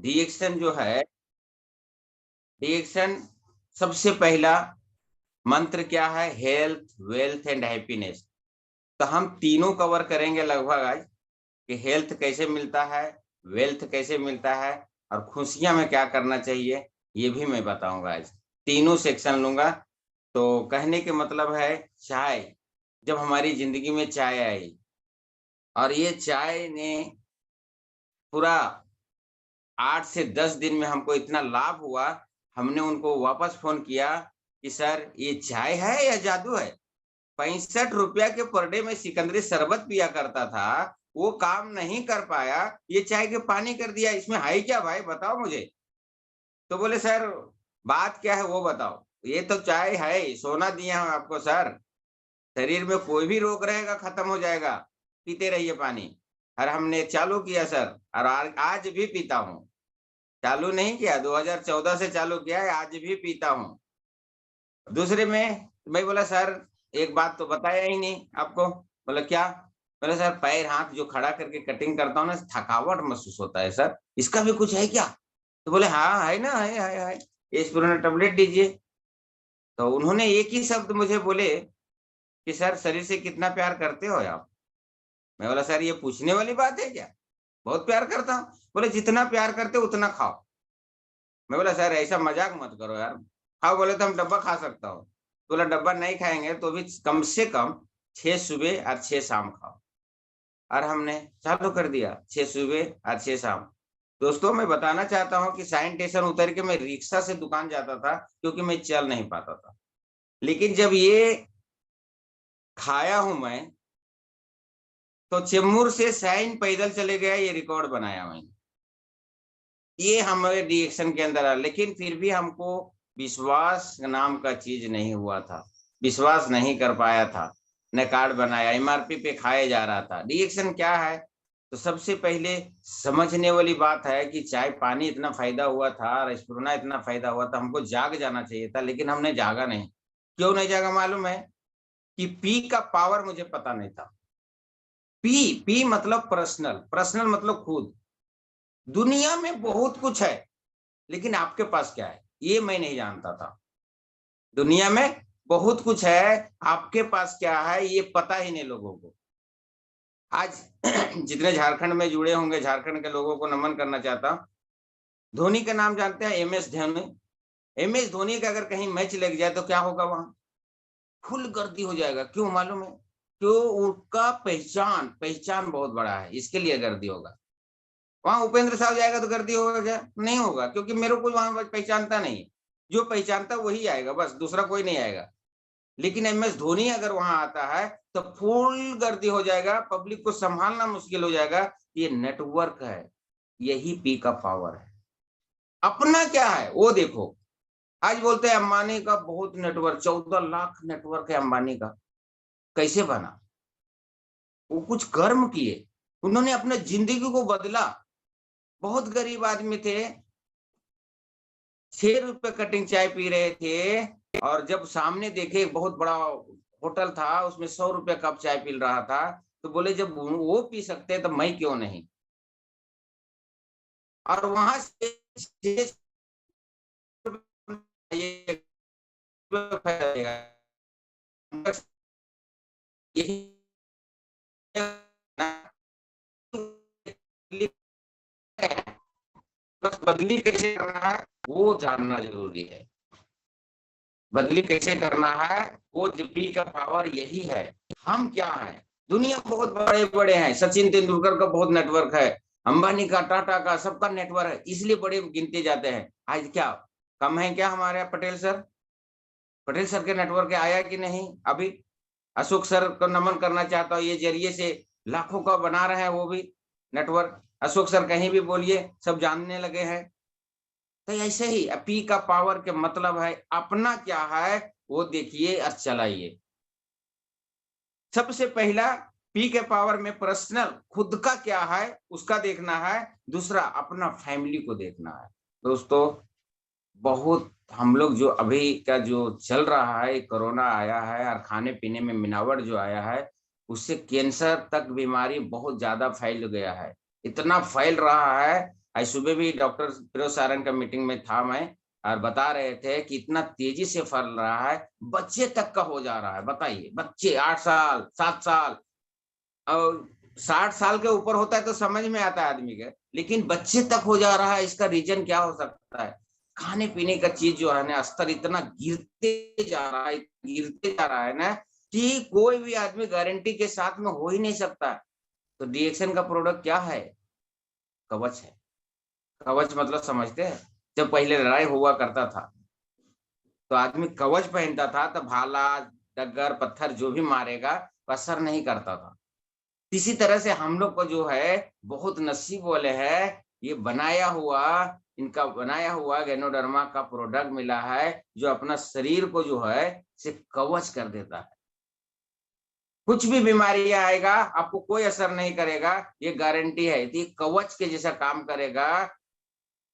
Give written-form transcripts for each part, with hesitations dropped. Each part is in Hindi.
डिएक्शन जो है, डिएक्शन सबसे पहला मंत्र क्या है? Health, wealth and happiness. तो हम तीनों कवर करेंगे लगभग आज, कि हेल्थ कैसे मिलता है, वेल्थ कैसे मिलता है, और खुशियां में क्या करना चाहिए, ये भी मैं बताऊंगा आज। तीनों सेक्शन लूंगा। तो कहने के मतलब है, चाय, जब हमारी जिंदगी में चाय आई और ये चाय ने पूरा 8 से 10 दिन में हमको इतना लाभ हुआ, हमने उनको वापस फोन किया कि सर ये चाय है या जादू है? 65 रुपया के पर डे में सिकंदरी शरबत पिया करता था, वो काम नहीं कर पाया, ये चाय के पानी कर दिया, इसमें है क्या भाई, बताओ मुझे। तो बोले सर बात क्या है वो बताओ। ये तो चाय है, सोना दिया हूं आपको सर, शरीर में कोई भी रोग रहेगा खत्म हो जाएगा, पीते रहिए पानी। और हमने चालू किया सर, और आज भी पीता हूँ। चालू नहीं किया, 2014 से चालू किया है, आज भी पीता हूँ। दूसरे में मैं बोला सर एक बात तो बताया ही नहीं आपको। बोला क्या? बोला सर पैर हाथ जो खड़ा करके कटिंग करता हूँ ना, थकावट महसूस होता है सर, इसका भी कुछ है क्या? तो बोले हाँ है ना, है एस्पिरिन टेबलेट दीजिए। तो उन्होंने एक ही शब्द मुझे बोले कि सर शरीर से कितना प्यार करते हो आप? मैं बोला सर ये पूछने वाली बात है क्या? बहुत प्यार करता हूँ। बोले जितना प्यार करते हो उतना खाओ। मैं बोला सर ऐसा मजाक मत करो यार, खाओ। बोले तो हम डब्बा खा सकता हूँ। बोला डब्बा नहीं खाएंगे तो भी कम से कम 6 सुबह और 6 शाम खाओ। और हमने चालू कर दिया, 6 सुबह और 6 शाम। दोस्तों मैं बताना चाहता हूँ कि साइन स्टेशन उतर के मैं रिक्शा से दुकान जाता था, क्योंकि मैं चल नहीं पाता था। लेकिन जब ये खाया हूं मैं, तो चेम्बूर से साइन पैदल चले गया, ये रिकॉर्ड बनाया मैंने। ये हमारे रिएक्शन के अंदर आ, लेकिन फिर भी हमको विश्वास नाम का चीज नहीं हुआ था, विश्वास नहीं कर पाया था। न कार्ड बनाया, एमआरपी पे खाया जा रहा था। रिएक्शन क्या है? तो सबसे पहले समझने वाली बात है कि चाय पानी इतना फायदा हुआ था, रेस्टोरेंट इतना फायदा हुआ था, हमको जाग जाना चाहिए था, लेकिन हमने जागा नहीं। क्यों नहीं जागा मालूम है? कि पी का पावर मुझे पता नहीं था। पी, पी मतलब पर्सनल, पर्सनल मतलब खुद। दुनिया में बहुत कुछ है, लेकिन आपके पास क्या है ये मैं नहीं जानता था। दुनिया में बहुत कुछ है, आपके पास क्या है ये पता ही नहीं लोगों को। आज जितने झारखंड में जुड़े होंगे, झारखंड के लोगों को नमन करना चाहता हूँ। धोनी का नाम जानते हैं? एमएस धोनी। एमएस धोनी का अगर कहीं मैच लग जाए तो क्या होगा? वहां फुल गर्दी हो जाएगा। क्यों मालूम है? क्यों? उनका पहचान, पहचान बहुत बड़ा है, इसके लिए गर्दी होगा। वहां उपेंद्र साहब जाएगा तो गर्दी होगा क्या? नहीं होगा, क्योंकि मेरे को वहां पहचानता नहीं है। जो पहचानता वही आएगा, बस दूसरा कोई नहीं आएगा। लेकिन एमएस धोनी अगर वहां आता है तो फुल गर्दी हो जाएगा, पब्लिक को संभालना मुश्किल हो जाएगा। ये नेटवर्क है, यही पी का पावर है। अपना क्या है वो देखो। आज बोलते हैं अंबानी का बहुत नेटवर्क, 14 लाख नेटवर्क है अंबानी का। कैसे बना? वो कुछ कर्म किए, उन्होंने अपने जिंदगी को बदला। बहुत गरीब आदमी थे, 6 रुपए कटिंग चाय पी रहे थे, और जब सामने देखे एक बहुत बड़ा होटल था, उसमें 100 रुपए कप चाय पी रहा था, तो बोले जब वो पी सकते हैं तो मैं क्यों नहीं। और वहां से यही बस बदली कैसे करना है वो जानना जरूरी है। बदली कैसे करना है, वो पी का पावर यही है। हम क्या है? दुनिया बहुत बड़े बड़े हैं, सचिन तेंदुलकर का बहुत नेटवर्क है, अंबानी का, टाटा का, सबका नेटवर्क है, इसलिए बड़े गिनते जाते हैं। आज क्या कम है क्या हमारे पटेल सर? पटेल सर के नेटवर्क आया कि नहीं अभी? अशोक सर को नमन करना चाहता हूँ, ये जरिए से लाखों का बना रहे हैं वो भी नेटवर्क। अशोक सर कहीं भी बोलिए सब जानने लगे हैं। तो ऐसे ही पी का पावर के मतलब है अपना क्या है वो देखिए और चलाइए। सबसे पहला पी के पावर में पर्सनल खुद का क्या है उसका देखना है, दूसरा अपना फैमिली को देखना है। दोस्तों बहुत हम लोग जो अभी का जो चल रहा है, कोरोना आया है और खाने पीने में मिलावट जो आया है, उससे कैंसर तक बीमारी बहुत ज्यादा फैल गया है। इतना फैल रहा है, आज सुबह भी डॉक्टर फिरोज सारंग का मीटिंग में था मैं, और बता रहे थे कि इतना तेजी से फैल रहा है, बच्चे तक का हो जा रहा है। बताइए, बच्चे 8 साल 7 साल और 60 साल के ऊपर होता है तो समझ में आता है आदमी के, लेकिन बच्चे तक हो जा रहा है। इसका रीजन क्या हो सकता है? खाने पीने का चीज जो है ना, स्तर इतना गिरते जा रहा है ना, कि कोई भी आदमी गारंटी के साथ में हो ही नहीं सकता। तो डीएक्सन का प्रोडक्ट क्या है? कवच है। कवच मतलब समझते हैं? जब पहले लड़ाई हुआ करता था तो आदमी कवच पहनता था, तो भाला डगर पत्थर जो भी मारेगा असर नहीं करता था। इसी तरह से हम लोग को जो है बहुत नसीब वाले है, ये इनका बनाया हुआ गैनोडर्मा का प्रोडक्ट मिला है, जो अपना शरीर को जो है से कवच कर देता है। कुछ भी बीमारी आएगा आपको कोई असर नहीं करेगा, ये गारंटी है। ये कवच के जैसा काम करेगा।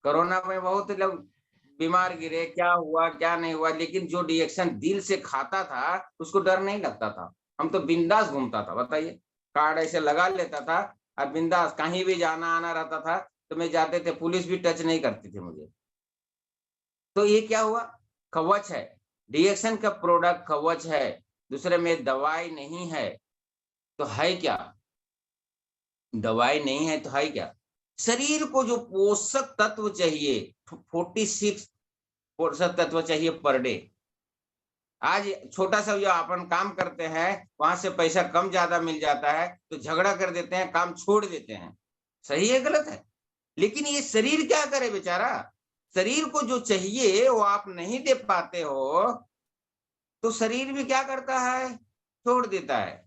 कोरोना में बहुत लोग बीमार गिरे, क्या हुआ क्या नहीं हुआ, लेकिन जो रिएक्शन दिल से खाता था उसको डर नहीं लगता था। हम तो बिंदास घूमता था। बताइए, कार्ड ऐसे लगा लेता था और बिंदास कहीं भी जाना आना रहता था तो मैं जाते थे, पुलिस भी टच नहीं करती थी मुझे। तो ये क्या हुआ? कवच है। रिएक्शन का प्रोडक्ट कवच है, दूसरे में दवाई नहीं है। तो है क्या? दवाई नहीं है तो है क्या? शरीर को जो पोषक तत्व चाहिए, 46 पोषक तत्व चाहिए पर डे। आज छोटा सा जो अपन काम करते हैं वहां से पैसा कम ज्यादा मिल जाता है तो झगड़ा कर देते हैं, काम छोड़ देते हैं। सही है गलत है? लेकिन ये शरीर क्या करे बेचारा? शरीर को जो चाहिए वो आप नहीं दे पाते हो, तो शरीर भी क्या करता है? छोड़ देता है।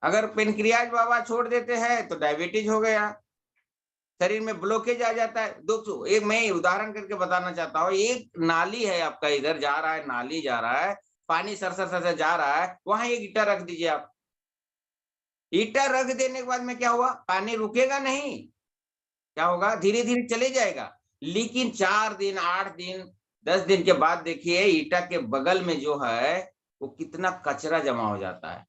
अगर पेनक्रियाज बाबा छोड़ देते हैं तो डायबिटीज हो गया, शरीर में ब्लॉकेज आ जाता है। दोस्तों, एक मैं उदाहरण करके बताना चाहता हूँ। एक नाली है आपका, इधर जा रहा है, नाली जा रहा है, पानी सरसर सरसर जा रहा है, वहां एक ईटा रख दीजिए आप। ईटा रख देने के बाद में क्या हुआ? पानी रुकेगा नहीं। क्या होगा? धीरे धीरे चले जाएगा। लेकिन 4 दिन 8 दिन 10 दिन के बाद देखिए, ईटा के बगल में जो है वो कितना कचरा जमा हो जाता है।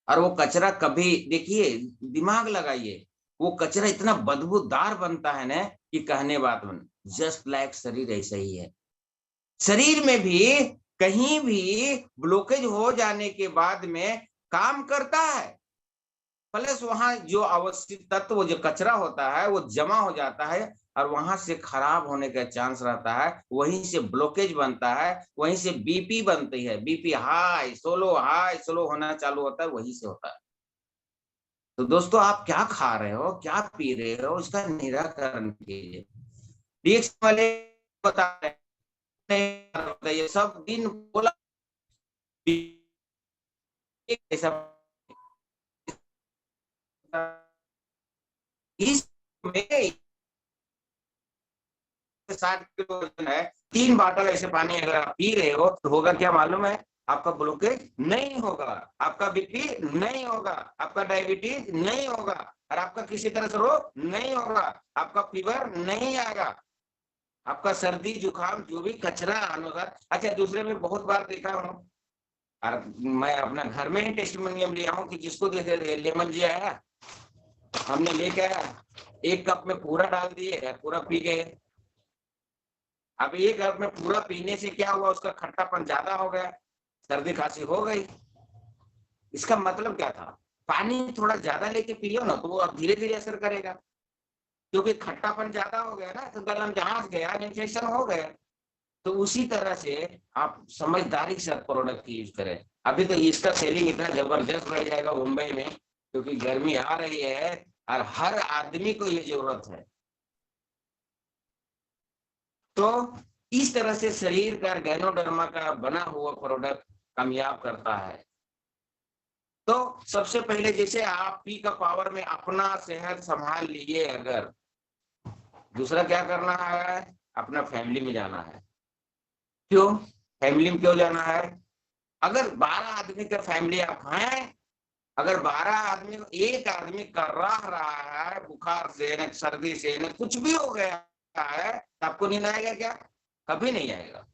और वो कचरा कभी देखिए, दिमाग लगाइए, वो कचरा इतना बदबूदार बनता है ना कि कहने बात बन। जस्ट लाइक शरीर ऐसा ही है। शरीर में भी कहीं भी ब्लॉकेज हो जाने के बाद में काम करता है, प्लस वहां जो आवश्यक तत्व जो कचरा होता है वो जमा हो जाता है, और वहां से खराब होने का चांस रहता है। वहीं से ब्लॉकेज बनता है, वहीं से बीपी बनती है, बीपी हाई स्लो होना चालू होता है, वहीं से होता है। तो दोस्तों, आप क्या खा रहे हो, क्या पी रहे हो, इसका निराकरण कीजिए। रिएक्शन वाले बता रहे हैं, ये सब दिन बोला ऐसा। इस में 60 किलो वजन है, 3 बाटल ऐसे पानी अगर आप पी रहे हो तो होगा क्या मालूम है? आपका ब्लॉकेज नहीं होगा, आपका बीपी नहीं होगा, आपका डायबिटीज नहीं होगा, और आपका किसी तरह से रोग नहीं होगा, आपका फीवर नहीं आएगा, आपका सर्दी जुकाम जो भी कचरा अनुसार। अच्छा, दूसरे में बहुत बार देखा हूँ, और मैं अपना घर में ही टेस्टिमोनियम लिया हूँ कि जिसको देखे लेमन जी आया, हमने लेके आया, 1 कप में पूरा डाल दिए, पूरा पी गए। अब 1 कप में पूरा पीने से क्या हुआ? उसका खट्टापन ज्यादा हो गया, सर्दी खांसी हो गई। इसका मतलब क्या था? पानी थोड़ा ज्यादा लेके पियो ना, तो वो अब धीरे धीरे असर करेगा, क्योंकि खट्टापन ज्यादा हो गया ना, तो गला जहां गया, इन्फेक्शन हो गया। तो उसी तरह से आप समझदारी से प्रोडक्ट यूज करें। अभी तो इसका सेलिंग इतना जबरदस्त बढ़ जाएगा मुंबई में, क्योंकि गर्मी आ रही है और हर आदमी को ये जरूरत है। तो इस तरह से शरीर का गैनोडर्मा का बना हुआ प्रोडक्ट कामयाब करता है। तो सबसे पहले जैसे आप पी का पावर में अपना सेहत संभाल लिए, अगर दूसरा क्या करना है? अपना फैमिली में जाना है। क्यों फैमिली में क्यों जाना है? अगर 12 आदमी का फैमिली आप हैं, अगर 12 आदमी, एक आदमी कर रहा है बुखार से न सर्दी से न कुछ भी हो गया है, तो आपको नींद आएगा क्या? कभी नहीं आएगा।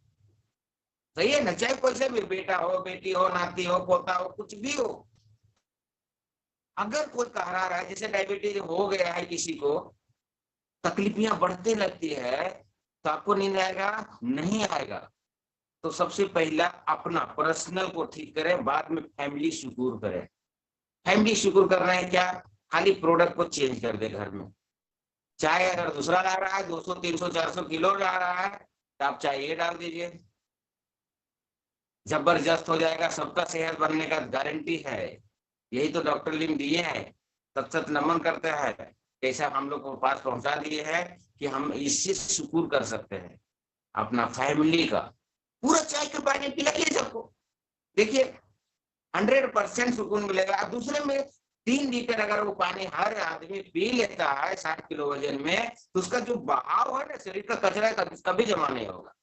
सही है ना? चाहे कोई से भी, बेटा हो, बेटी हो, नाती हो, पोता हो, कुछ भी हो। अगर कोई कह रहा है जैसे डायबिटीज हो गया है किसी को, तकलीफियां बढ़ते लगती है तो आपको नींद आएगा? नहीं आएगा। तो सबसे पहला अपना पर्सनल को ठीक करें, बाद में फैमिली शुक्र करें। फैमिली शुक्र कर रहे हैं क्या? खाली प्रोडक्ट को चेंज कर दे घर में। चाय अगर दूसरा ला रहा है 200 300 400 किलो ला रहा है तो आप चाय ये डाल दीजिए, जबरदस्त हो जाएगा। सबका सेहत बनने का गारंटी है। यही तो डॉक्टर लिम दिए हैं। सत सत नमन करते हैं, कैसा हम लोग को पास पहुंचा दिए हैं कि हम इससे शुक्र कर सकते हैं अपना फैमिली का। पूरा चाय के पानी पिलाइए सबको, देखिए 100% सुकून मिलेगा। दूसरे में 3 लीटर अगर वो पानी हर आदमी पी लेता है 60 किलो वजन में, तो उसका जो बहाव है ना शरीर का, कचरा कभी जमा नहीं होगा।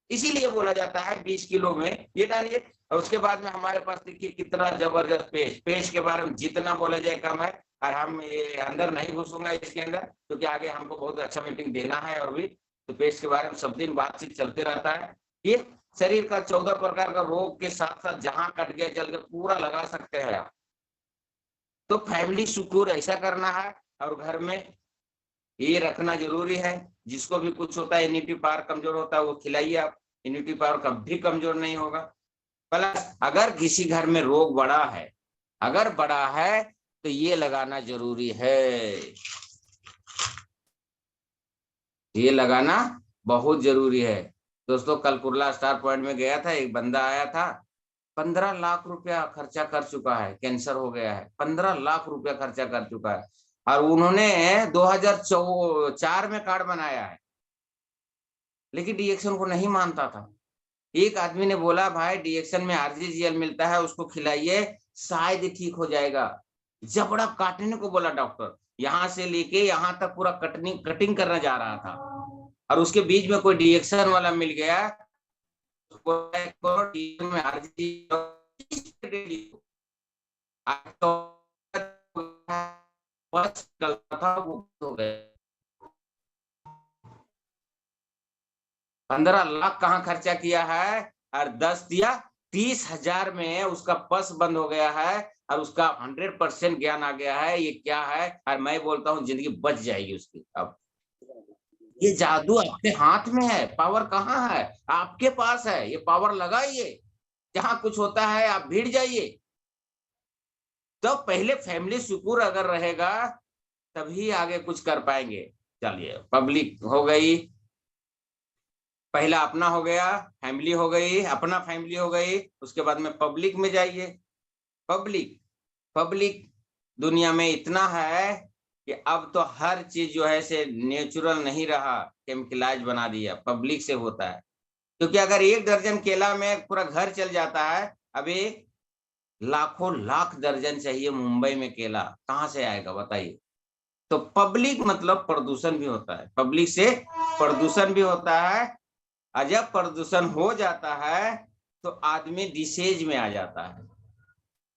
इसीलिए बोला जाता है 20 किलो में ये डालिए। और उसके बाद में हमारे पास देखिए कितना जबरदस्त पेस्ट। पेस्ट के बारे में जितना बोला जाए कम है। और हम ये अंदर नहीं घुसूंगा इसके अंदर, क्योंकि आगे हमको बहुत अच्छा मीटिंग देना है। और भी तो पेस्ट के बारे में सब दिन बातचीत चलते रहता है। ये शरीर का 14 प्रकार का रोग के साथ साथ जहां कट गया जल के पूरा लगा सकते हैं आप। तो फैमिली शुक्र ऐसा करना है। और घर में ये रखना जरूरी है। जिसको भी कुछ होता है, इम्यूनिटी पावर कमजोर होता है, वो खिलाइए आप। इम्यूनिटी पावर कभी कमजोर नहीं होगा। प्लस अगर किसी घर में रोग बड़ा है, अगर बड़ा है तो ये लगाना जरूरी है। ये लगाना बहुत जरूरी है। दोस्तों कल कुर्ला स्टार पॉइंट में गया था, एक बंदा आया था, 15 लाख रुपया खर्चा कर चुका है, कैंसर हो गया है, 15 लाख रुपया खर्चा कर चुका है। और उन्होंने 2004 में कार्ड बनाया है, लेकिन डीएक्शन को नहीं मानता था। एक आदमी ने बोला भाई डीएक्शन में आरजीजीएल मिलता है, उसको खिलाइए, शायद ठीक हो जाएगा। जबड़ा काटने को बोला डॉक्टर, यहाँ से लेके यहाँ तक पूरा कटिंग करना जा रहा था। और उसके बीच में कोई डीएक्शन वाला मिल गया, में आरजीजीएल था, वो हो गया। 15 लाख कहाँ खर्चा किया है, और 10 दिया 30,000 में उसका पस बंद हो गया है। और उसका 100% ज्ञान आ गया है ये क्या है। और मैं बोलता हूँ जिंदगी बच जाएगी उसकी। अब ये जादू आपके हाथ में है, पावर कहाँ है? आपके पास है, ये पावर लगाइए। जहां कुछ होता है आप भीड़ जाइए। तो पहले फैमिली सुकून अगर रहेगा तभी आगे कुछ कर पाएंगे। चलिए, पब्लिक हो गई, पहला अपना हो गया, फैमिली हो गई, अपना फैमिली हो गई। उसके बाद में पब्लिक में जाइए। पब्लिक पब्लिक दुनिया में इतना है कि अब तो हर चीज जो है से नेचुरल नहीं रहा, केमिकलाइज बना दिया, पब्लिक से होता है। क्योंकि अगर 1 दर्जन केला में पूरा घर चल जाता है, अभी लाखों लाख दर्जन चाहिए मुंबई में केला, कहाँ से आएगा बताइए। तो पब्लिक मतलब प्रदूषण भी होता है, पब्लिक से प्रदूषण भी होता है। और जब प्रदूषण हो जाता है तो आदमी डिसीज में आ जाता है।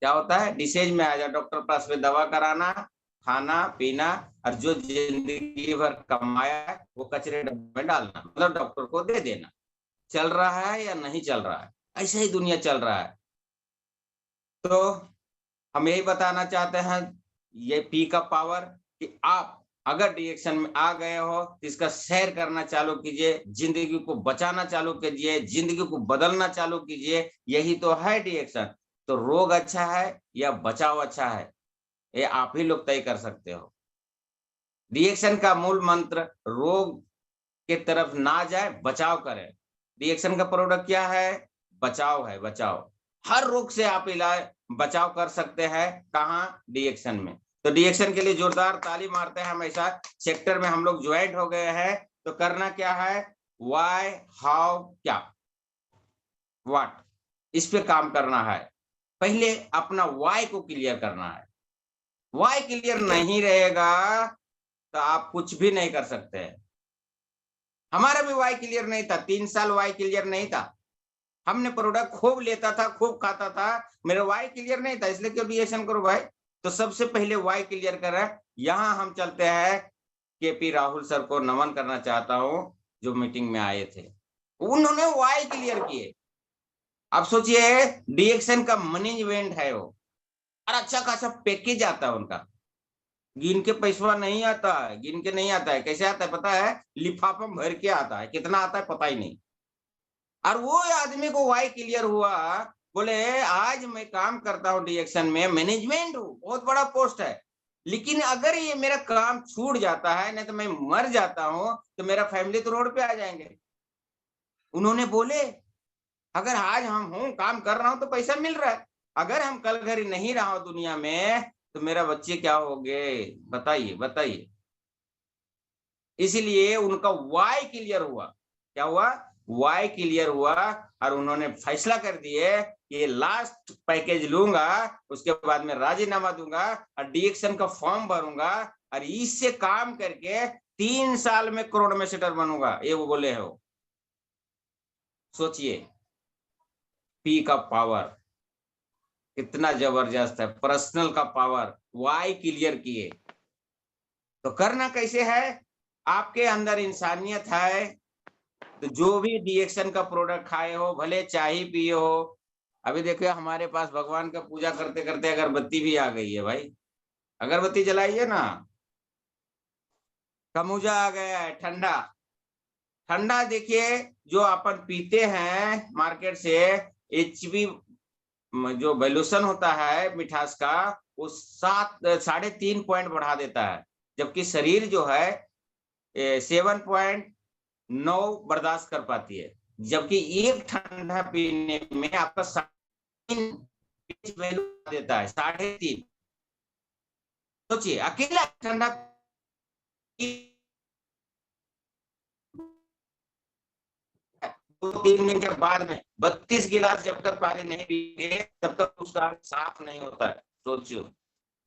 क्या होता है? डिसीज में आ जाता। डॉक्टर पास में दवा कराना, खाना पीना, और जो जिंदगी भर कमाया है वो कचरे डब्बे में डालना, मतलब डॉक्टर को दे देना। चल रहा है या नहीं चल रहा है? ऐसे ही दुनिया चल रहा है। तो हम यही बताना चाहते हैं, ये पी का पावर, कि आप अगर डिएक्शन में आ गए हो तो इसका शेयर करना चालू कीजिए, जिंदगी को बचाना चालू कीजिए, जिंदगी को बदलना चालू कीजिए। यही तो है डिएक्शन। तो रोग अच्छा है या बचाव अच्छा है, ये आप ही लोग तय कर सकते हो। डिएक्शन का मूल मंत्र रोग के तरफ ना जाए, बचाव करें। डिएक्शन का प्रोडक्ट क्या है? बचाव है, बचाव। हर रोग से आप इलाज बचाव कर सकते हैं। कहाँ? डिएक्शन में। तो डिएक्शन के लिए जोरदार ताली मारते हैं हम। ऐसा सेक्टर में हम लोग ज्वाइंट हो गए हैं। तो करना क्या है? व्हाई, हाउ, क्या, व्हाट, इस पे काम करना है। पहले अपना व्हाई को क्लियर करना है। व्हाई क्लियर नहीं रहेगा तो आप कुछ भी नहीं कर सकते हैं। हमारा भी वाई क्लियर नहीं था, 3 साल वाई क्लियर नहीं था। हमने प्रोडक्ट खूब लेता था, खूब खाता था, मेरा वाई क्लियर नहीं था, इसलिए क्यों डिएक्शन करो भाई। तो सबसे पहले वाई क्लियर करें। यहाँ हम चलते हैं, केपी राहुल सर को नमन करना चाहता हूँ, जो मीटिंग में आए थे, उन्होंने वाई क्लियर किए। अब सोचिए डिएक्शन का मैनेजमेंट है वो, और अच्छा खासा पैकेज आता है उनका। गिन के पैसा नहीं आता है, गिन के नहीं आता है। कैसे आता है पता है? लिफाफा में भर के आता है, कितना आता है पता ही नहीं। और वो आदमी को वाई क्लियर हुआ, बोले आज मैं काम करता हूँ डीएक्शन में, मैनेजमेंट हूँ, बहुत बड़ा पोस्ट है, लेकिन अगर ये मेरा काम छूट जाता है, नहीं तो मैं मर जाता हूँ, तो मेरा फैमिली तो रोड पे आ जाएंगे। उन्होंने बोले अगर आज हम हूँ, काम कर रहा हूँ तो पैसा मिल रहा है, अगर हम कल घर नहीं रहा हूँ दुनिया में, तो मेरा बच्चे क्या होंगे? बताइए बताइए। इसीलिए उनका वाई क्लियर हुआ। क्या हुआ? वाई क्लियर हुआ, और उन्होंने फैसला कर दिए कि लास्ट पैकेज लूंगा, उसके बाद में राजीनामा दूंगा और डीएक्शन का फॉर्म भरूंगा, और इससे काम करके 3 साल में करोड़ में सेटर बनूंगा, ये वो बोले हो। सोचिए पी का पावर कितना जबरदस्त है, पर्सनल का पावर, वाई क्लियर किए। तो करना कैसे है? आपके अंदर इंसानियत है, तो जो भी डीएक्शन का प्रोडक्ट खाए हो, भले चाय पिए हो। अभी देखिए हमारे पास भगवान का पूजा करते करते अगरबत्ती भी आ गई है भाई, अगरबत्ती जलाइए ना। खमूजा आ गया है, ठंडा। ठंडा देखिए जो अपन पीते हैं मार्केट से, एचबी जो वैल्यूशन होता है मिठास का, वो 3.5 पॉइंट बढ़ा देता है, जबकि शरीर जो है 7.9 बर्दाश्त कर पाती है। जबकि एक ठंडा पीने में आपका 3.5 वैल्यू देता है, 3.5। सोचिए अकेला ठंडा 2-3 दिन के बाद में 32 गिलास जब तक पानी नहीं पिएंगे तब तक उसका साफ नहीं होता है। सोचियो,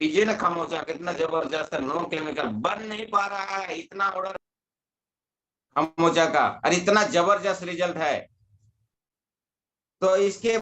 पीजिए ना खामोचा, कितना जबरदस्त है, नो केमिकल, बन नहीं पा रहा है, इतना ऑर्डर खामोचा का, और इतना जबरदस्त रिजल्ट है। तो इसके